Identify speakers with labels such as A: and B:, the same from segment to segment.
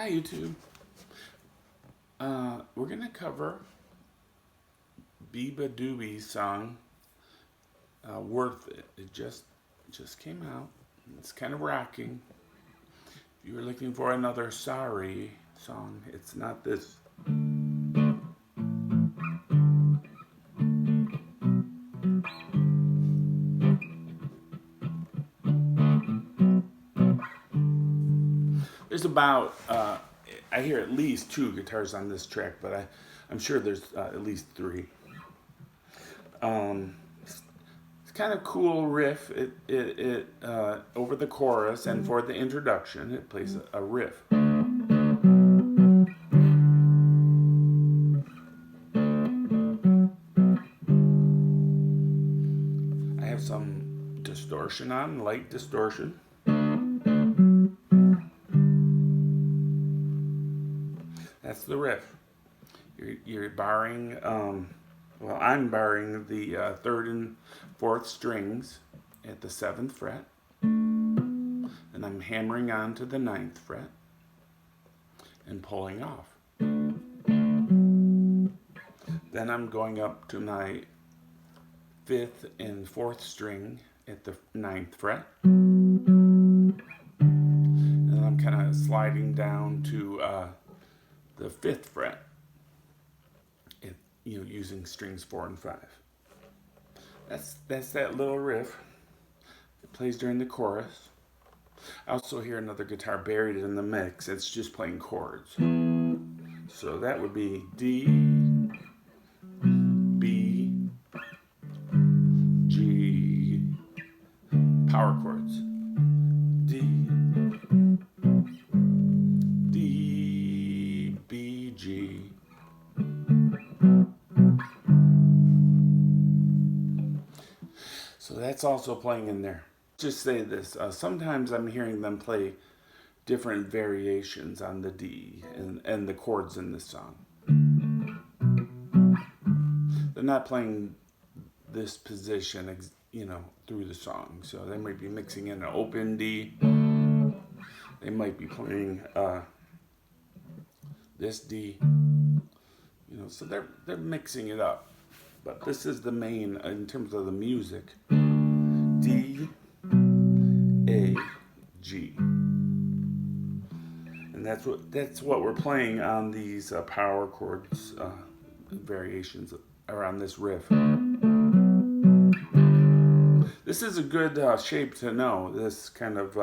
A: Hi YouTube. We're gonna cover beabadoobee's song, "Worth It." It just came out. It's kind of rocking. If you were looking for another sorry song, it's not this. There's about I hear at least 2 guitars on this track, but I'm sure there's at least 3. It's kind of cool riff. It over the chorus and for the introduction, it plays a riff. I have some distortion on, light distortion. That's the riff. You're barring, well, I'm barring the 3rd and 4th strings at the 7th fret, and I'm hammering on to the 9th fret and pulling off. Then I'm going up to my 5th and 4th string at the 9th fret, and I'm kind of sliding down to the 5th fret, using strings 4 and 5. That's that little riff. It plays during the chorus. I also hear another guitar buried in the mix. It's just playing chords. So that would be D, B, G, power chords. D, B, G. So that's also playing in there. Just say this, sometimes I'm hearing them play different variations on the D and the chords in this song. They're not playing this position, through the song. So they might be mixing in an open D. They might be playing this D. So they're mixing it up. But this is the main, in terms of the music, D, A, G. And that's what we're playing on these power chords variations around this riff. This is a good shape to know. This kind of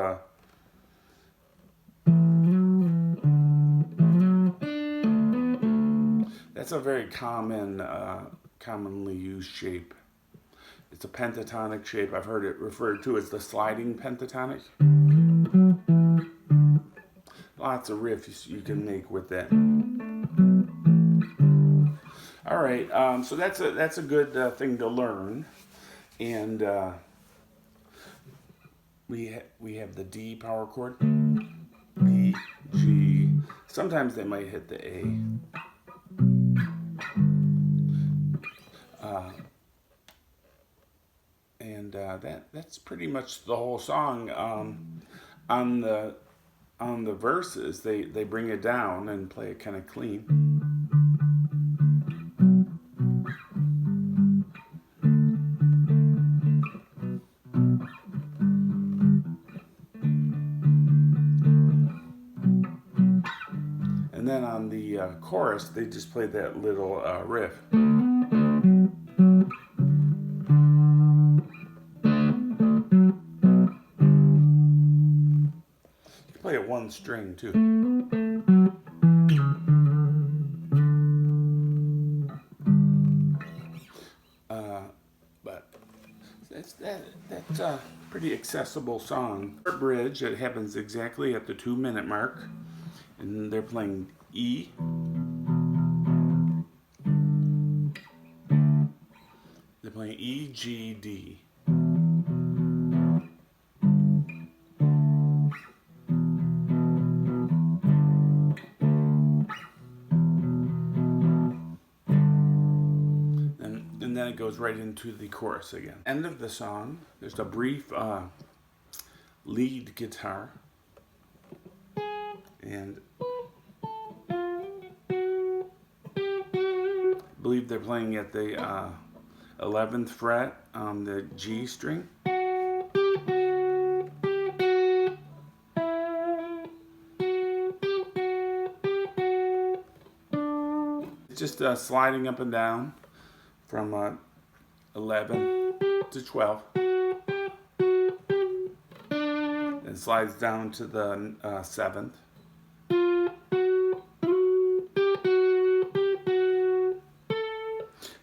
A: that's a very commonly used shape. It's a pentatonic shape. I've heard it referred to as the sliding pentatonic. Lots of riffs you can make with that. All right, so that's a good thing to learn. And we have the D power chord, B, G. Sometimes they might hit the A. And that's pretty much the whole song. On the verses, they bring it down and play it kind of clean. And then on the chorus, they just play that little riff. Play it 1 string too. But that's a pretty accessible song. Bridge, it happens exactly at the 2-minute mark, and they're playing E, they're playing E, G, D. And then it goes right into the chorus again. End of the song, there's a brief lead guitar, and believe they're playing at the 11th fret on the G string. It's just sliding up and down from 11 to 12. And slides down to the 7th.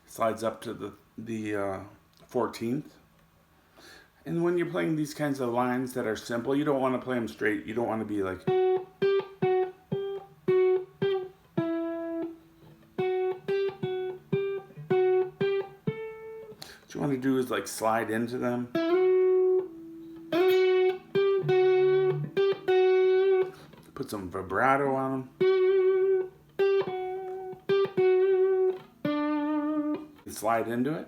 A: Slides up to the 14th. And when you're playing these kinds of lines that are simple, you don't want to play them straight. You don't want to be like... What you want to do is like slide into them. Put some vibrato on them. And slide into it.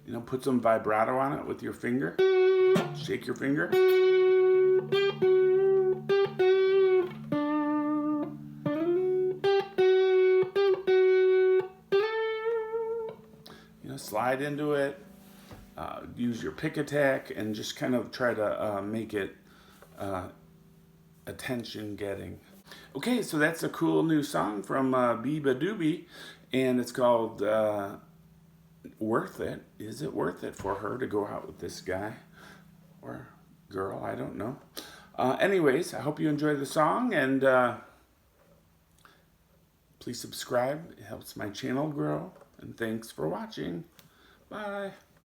A: You know, put some vibrato on it with your finger. Shake your finger. Slide into it, use your pick attack, and just kind of try to make it attention getting. Okay, so that's a cool new song from beabadoobee, and it's called Worth It. Is it worth it for her to go out with this guy or girl? I don't know. Anyways, I hope you enjoy the song, and please subscribe. It helps my channel grow. And thanks for watching. Bye.